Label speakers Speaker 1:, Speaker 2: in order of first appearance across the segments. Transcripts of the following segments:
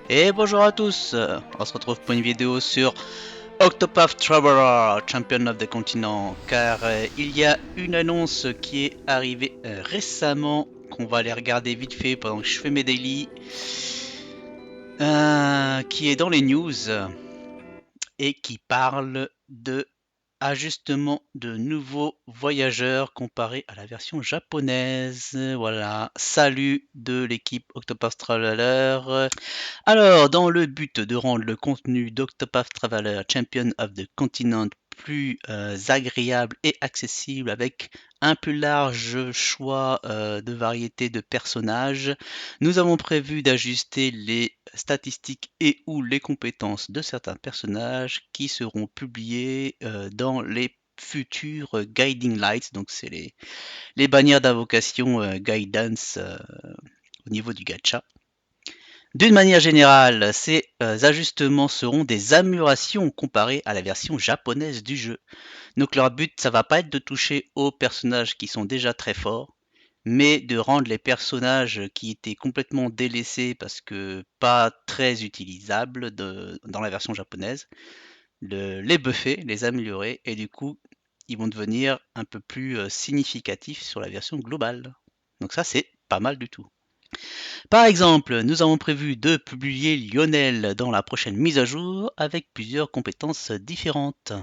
Speaker 1: Et bonjour à tous, on se retrouve pour une vidéo sur Octopath Traveler, Champion of the Continent, car il y a une annonce qui est arrivée récemment, qu'on va aller regarder vite fait pendant que je fais mes daily, qui est dans les news, et qui parle de ajustement de nouveaux voyageurs comparé à la version japonaise. Voilà, salut de l'équipe Octopath Traveler. Alors, dans le but de rendre le contenu d'Octopath Traveler Champion of the Continent plus agréable et accessible avec un plus large choix de variété de personnages, nous avons prévu d'ajuster les statistiques et ou les compétences de certains personnages qui seront publiés dans les futurs Guiding Lights, donc c'est les bannières d'invocation Guidance au niveau du gacha. D'une manière générale, ces ajustements seront des améliorations comparées à la version japonaise du jeu. Donc leur but, ça va pas être de toucher aux personnages qui sont déjà très forts, mais de rendre les personnages qui étaient complètement délaissés parce que pas très utilisables dans la version japonaise, les buffer, les améliorer, et du coup, ils vont devenir un peu plus significatifs sur la version globale. Donc ça, c'est pas mal du tout. Par exemple, nous avons prévu de publier Lionel dans la prochaine mise à jour avec plusieurs compétences différentes.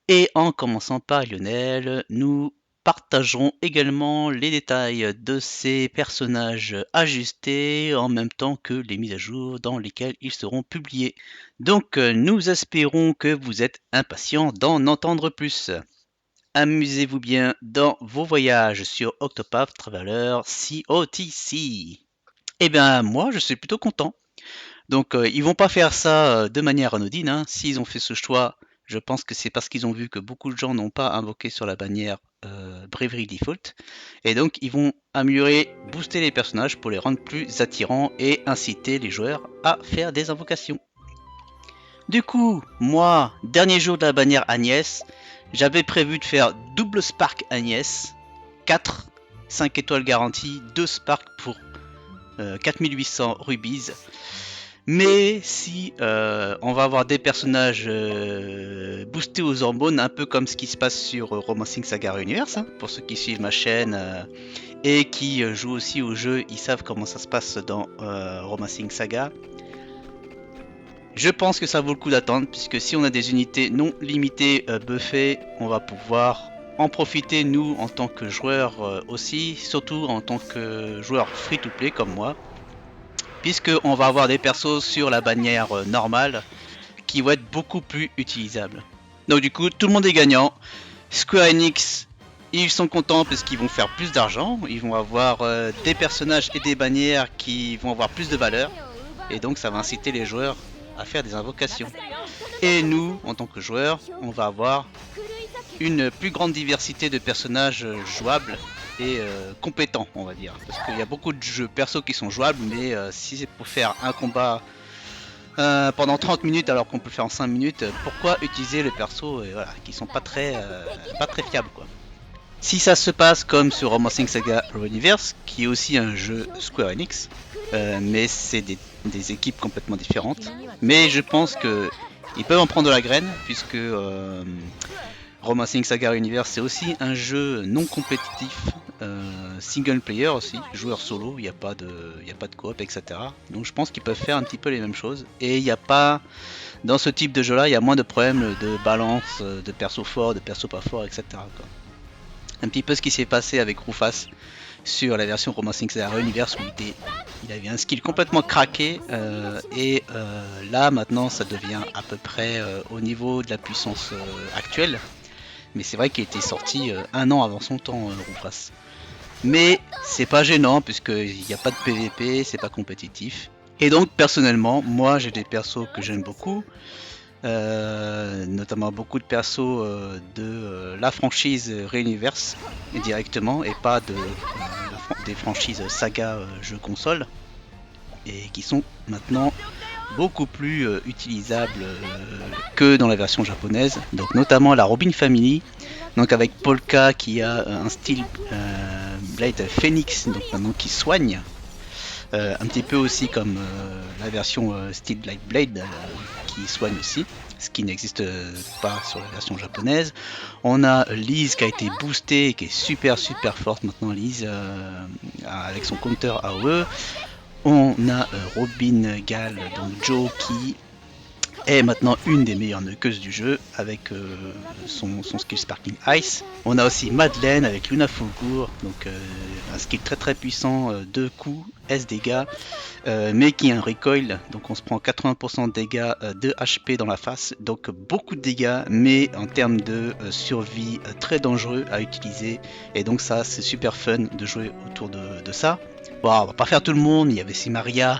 Speaker 1: Et en commençant par Lionel, nous partagerons également les détails de ces personnages ajustés en même temps que les mises à jour dans lesquelles ils seront publiés. Donc nous espérons que vous êtes impatients d'en entendre plus. Amusez-vous bien dans vos voyages sur Octopath Traveler COTC. Eh bien, moi, je suis plutôt content. Donc, ils vont pas faire ça de manière anodine, hein. S'ils ont fait ce choix, je pense que c'est parce qu'ils ont vu que beaucoup de gens n'ont pas invoqué sur la bannière Bravery Default. Et donc, ils vont améliorer, booster les personnages pour les rendre plus attirants et inciter les joueurs à faire des invocations. Du coup, moi, dernier jour de la bannière Agnès, j'avais prévu de faire double Spark Agnès, 4, 5 étoiles garanties, 2 Spark pour 4800 rubies. Mais si on va avoir des personnages boostés aux hormones, un peu comme ce qui se passe sur Romancing Saga Universe, hein, pour ceux qui suivent ma chaîne et qui jouent aussi au jeu, ils savent comment ça se passe dans Romancing Saga. Je pense que ça vaut le coup d'attendre, puisque si on a des unités non limitées buffées, on va pouvoir en profiter nous en tant que joueurs aussi, surtout en tant que joueurs free-to-play comme moi, puisqu'on va avoir des persos sur la bannière normale qui vont être beaucoup plus utilisables. Donc du coup, tout le monde est gagnant. Square Enix, ils sont contents parce qu'ils vont faire plus d'argent, ils vont avoir des personnages et des bannières qui vont avoir plus de valeur, et donc ça va inciter les joueurs à faire des invocations. Et nous, en tant que joueurs, on va avoir une plus grande diversité de personnages jouables et compétents, on va dire. Parce qu'il y a beaucoup de jeux perso qui sont jouables, mais si c'est pour faire un combat pendant 30 minutes alors qu'on peut le faire en 5 minutes, pourquoi utiliser les persos voilà, qui sont pas très fiables quoi. Si ça se passe comme sur Romancing Saga Universe, qui est aussi un jeu Square Enix, mais c'est des équipes complètement différentes. Mais je pense que ils peuvent en prendre de la graine, puisque Romancing Saga Universe c'est aussi un jeu non compétitif, single player aussi, joueur solo, il n'y a pas de coop, etc. Donc je pense qu'ils peuvent faire un petit peu les mêmes choses. Et il n'y a pas, dans ce type de jeu là, il y a moins de problèmes de balance, de perso fort, de perso pas fort, etc. quoi. Un petit peu ce qui s'est passé avec Rufus sur la version Romancing Saga Universe où il avait un skill complètement craqué et là maintenant ça devient à peu près au niveau de la puissance actuelle. Mais c'est vrai qu'il était sorti un an avant son temps, Rufus. Mais c'est pas gênant puisqu'il n'y a pas de PVP, c'est pas compétitif. Et donc personnellement, moi j'ai des persos que j'aime beaucoup, notamment beaucoup de persos de la franchise Reuniverse directement et pas des franchises saga jeux console et qui sont maintenant beaucoup plus utilisables que dans la version japonaise, donc notamment la Robin Family, donc avec Polka qui a un style Blade Phoenix, donc maintenant qui soigne, un petit peu aussi comme la version Steel Light Blade qui soigne aussi, ce qui n'existe pas sur la version japonaise. On a Lise qui a été boostée et qui est super forte maintenant, Lise, avec son counter AOE. On a Robin Gall, donc Joe, qui est maintenant une des meilleures nuqueuses du jeu avec son skill Sparkling Ice. On a aussi Madeleine avec Luna Fulgur, donc un skill très puissant, 2 coups, S dégâts, mais qui a un recoil, donc on se prend 80% de dégâts, 2 HP dans la face, donc beaucoup de dégâts, mais en termes de survie très dangereux à utiliser, et donc ça c'est super fun de jouer autour de ça. Bon, on va pas faire tout le monde, il y avait Simaria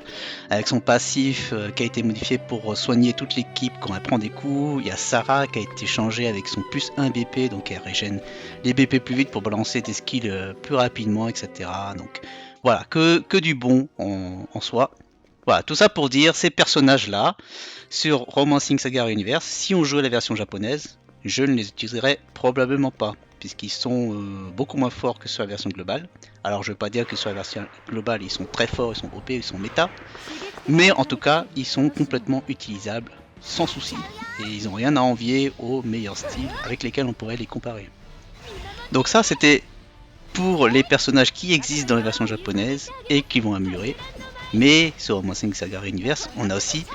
Speaker 1: avec son passif qui a été modifié pour soigner toute l'équipe quand elle prend des coups. Il y a Sarah qui a été changée avec son plus 1 BP, donc elle régène les BP plus vite pour balancer des skills plus rapidement, etc. Donc voilà, que du bon en soi. Voilà, tout ça pour dire, ces personnages-là, sur Romancing Saga Universe, si on jouait la version japonaise, je ne les utiliserais probablement pas, puisqu'ils sont beaucoup moins forts que sur la version globale. Alors je ne veux pas dire que sur la version globale ils sont très forts, ils sont OP, ils sont méta, mais en tout cas ils sont complètement utilisables sans souci, et ils n'ont rien à envier aux meilleurs styles avec lesquels on pourrait les comparer. Donc ça c'était pour les personnages qui existent dans les versions japonaises et qui vont améliorer. Mais sur Romancing Saga Universe, on a aussi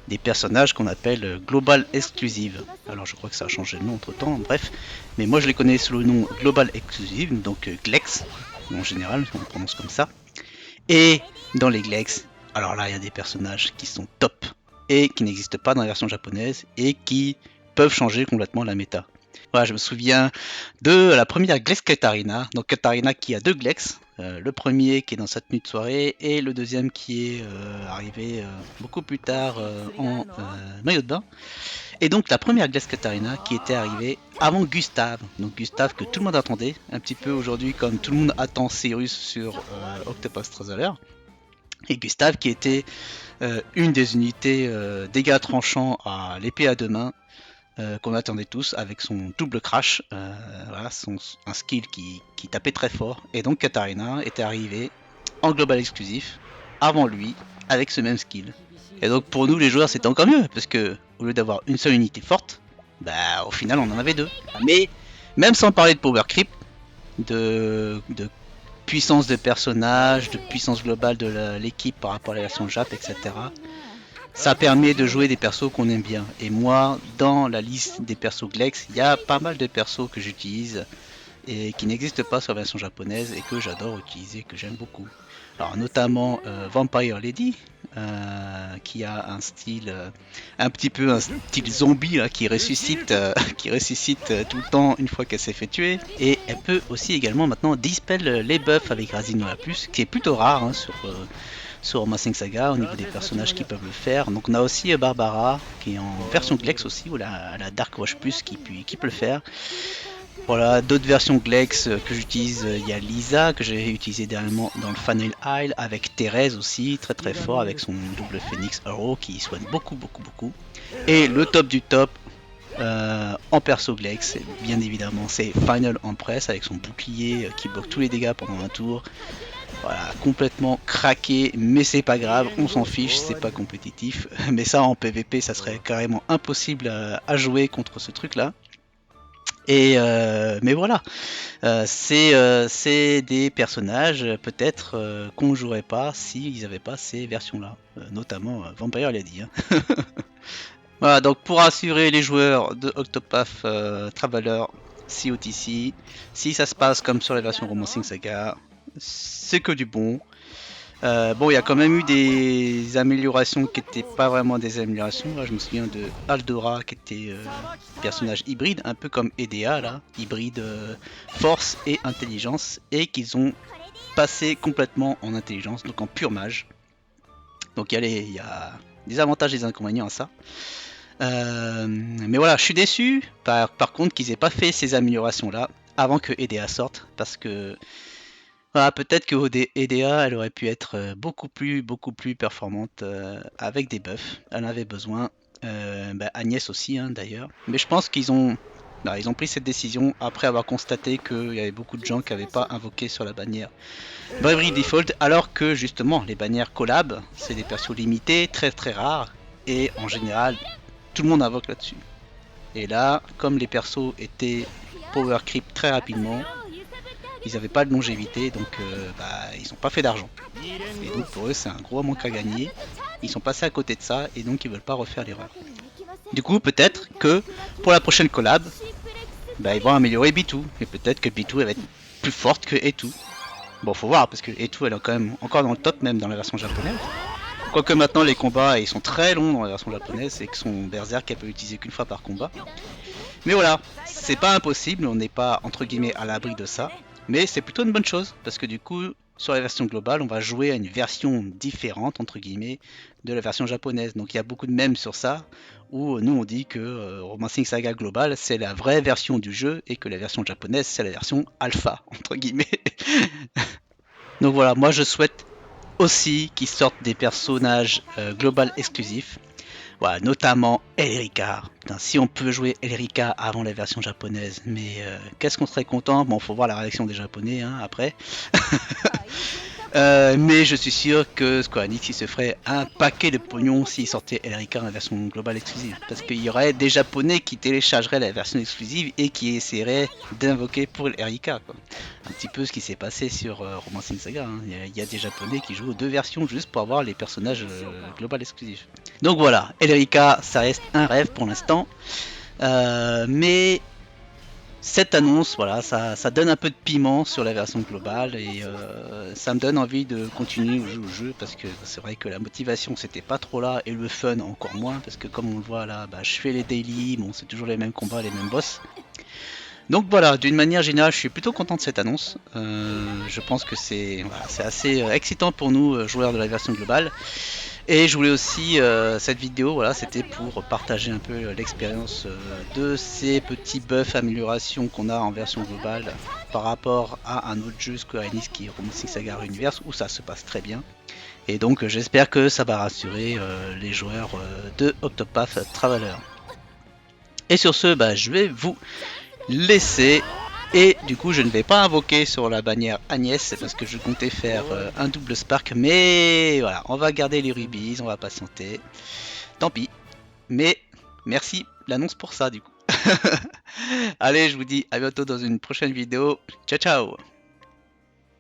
Speaker 1: des personnages qu'on appelle Global Exclusive. Alors je crois que ça a changé de nom entre temps, bref. Mais moi je les connais sous le nom Global Exclusive, donc Glex, en général, on prononce comme ça. Et dans les Glex, alors là il y a des personnages qui sont top et qui n'existent pas dans la version japonaise et qui peuvent changer complètement la méta. Voilà, je me souviens de la première Glex Katarina, donc Katarina qui a 2 Glex, le premier qui est dans sa tenue de soirée et le deuxième qui est arrivé beaucoup plus tard en maillot de bain. Et donc la première Glex Katarina qui était arrivée avant Gustave, donc Gustave que tout le monde attendait, un petit peu aujourd'hui comme tout le monde attend Cyrus sur Octopus Traveler. Et Gustave qui était une des unités dégâts tranchants à l'épée à deux mains, qu'on attendait tous avec son double crash, voilà, un skill qui tapait très fort. Et donc Katarina était arrivée en global exclusif avant lui avec ce même skill. Et donc pour nous les joueurs c'était encore mieux parce que au lieu d'avoir une seule unité forte, bah au final on en avait deux. Mais même sans parler de power creep, de puissance de personnage, de puissance globale de l'équipe par rapport à la version Jap, etc. Ça permet de jouer des persos qu'on aime bien. Et moi, dans la liste des persos Glex, il y a pas mal de persos que j'utilise et qui n'existent pas sur la version japonaise et que j'adore utiliser, que j'aime beaucoup. Alors notamment Vampire Lady, qui a un style un petit peu un style zombie là, qui ressuscite, tout le temps une fois qu'elle s'est fait tuer. Et elle peut aussi également maintenant dispel les buffs avec Razinola Plus, qui est plutôt rare hein, sur Romancing Saga au niveau des personnages qui peuvent le faire. Donc on a aussi Barbara qui est en version Glex aussi, ou la Dark Rush Plus qui peut le faire. Voilà, d'autres versions Glex que j'utilise, il y a Lisa que j'ai utilisé dernièrement dans le Funnel Isle, avec Thérèse aussi, très fort avec son double Phoenix Arrow qui soigne beaucoup. Et le top du top en perso Glex, bien évidemment, c'est Final Empress avec son bouclier qui bloque tous les dégâts pendant un tour. Voilà, complètement craqué, mais c'est pas grave, on s'en fiche, c'est pas compétitif. Mais ça en PVP, ça serait carrément impossible à jouer contre ce truc là. Et mais voilà, c'est des personnages peut-être qu'on ne jouerait pas s'ils n'avaient pas ces versions-là, notamment Vampire Lady. Hein. Voilà, donc pour assurer les joueurs de Octopath Traveler COTC, si ça se passe comme sur la version Romancing Saga, c'est que du bon. Bon, il y a quand même eu des améliorations qui n'étaient pas vraiment des améliorations. Là, je me souviens de Aldora qui était personnage hybride, un peu comme EDA, là, hybride force et intelligence, et qu'ils ont passé complètement en intelligence, donc en pur mage. Donc il y a des avantages et des inconvénients à ça. Mais voilà, je suis déçu par contre qu'ils aient pas fait ces améliorations là avant que EDA sorte, parce que voilà, peut-être que EDA elle aurait pu être beaucoup plus performante avec des buffs. Elle en avait besoin. Agnès aussi hein, d'ailleurs. Mais je pense qu'ils ont Bah, ils ont pris cette décision après avoir constaté qu'il y avait beaucoup de gens qui n'avaient pas invoqué sur la bannière Bravery Default, alors que justement les bannières collab, c'est des persos limités, très très rares, et en général tout le monde invoque là-dessus. Et là, comme les persos étaient power creep très rapidement, ils n'avaient pas de longévité, donc ils n'ont pas fait d'argent. Et donc pour eux c'est un gros manque à gagner. Ils sont passés à côté de ça et donc ils veulent pas refaire l'erreur. Du coup peut-être que pour la prochaine collab, ils vont améliorer B2. Et peut-être que B2 elle va être plus forte que E2. Bon faut voir parce que E2 elle est quand même encore dans le top même dans la version japonaise. Quoique maintenant les combats ils sont très longs dans la version japonaise et que son berserk elle peut utiliser qu'une fois par combat. Mais voilà, c'est pas impossible, on n'est pas entre guillemets à l'abri de ça. Mais c'est plutôt une bonne chose, parce que du coup, sur la version globale, on va jouer à une version différente, entre guillemets, de la version japonaise. Donc il y a beaucoup de mèmes sur ça, où nous on dit que Romancing Saga Global, c'est la vraie version du jeu, et que la version japonaise, c'est la version alpha, entre guillemets. Donc voilà, moi je souhaite aussi qu'ils sortent des personnages global exclusifs. Voilà, notamment Elrica. Putain, si on peut jouer Elrica avant la version japonaise, mais qu'est-ce qu'on serait content. Bon, faut voir la réaction des Japonais hein, après. Mais je suis sûr que Square Enix il se ferait un paquet de pognon s'il sortait Elrica en version globale exclusive. Parce qu'il y aurait des Japonais qui téléchargeraient la version exclusive et qui essaieraient d'invoquer pour Elrica. Un petit peu ce qui s'est passé sur Romancing Saga. Hein. Il y a des Japonais qui jouent aux deux versions juste pour avoir les personnages global exclusifs. Donc voilà, Elrica, ça reste un rêve pour l'instant. Mais cette annonce, voilà, ça donne un peu de piment sur la version globale et ça me donne envie de continuer à jouer au jeu parce que c'est vrai que la motivation c'était pas trop là et le fun encore moins parce que comme on le voit là, je fais les daily, bon c'est toujours les mêmes combats, les mêmes boss. Donc voilà, d'une manière générale, je suis plutôt content de cette annonce. Je pense que c'est assez excitant pour nous, joueurs de la version globale. Et je voulais aussi, cette vidéo, voilà, c'était pour partager un peu l'expérience de ces petits buffs, améliorations qu'on a en version globale par rapport à un autre jeu Square Enix qui est Romancing Saga Universe où ça se passe très bien. Et donc j'espère que ça va rassurer les joueurs de Octopath Traveler. Et sur ce, je vais vous laisser. Et du coup je ne vais pas invoquer sur la bannière Agnès parce que je comptais faire un double spark. Mais voilà, on va garder les rubies, on va patienter. Tant pis. Mais merci l'annonce pour ça du coup. Allez, je vous dis à bientôt dans une prochaine vidéo. Ciao ciao.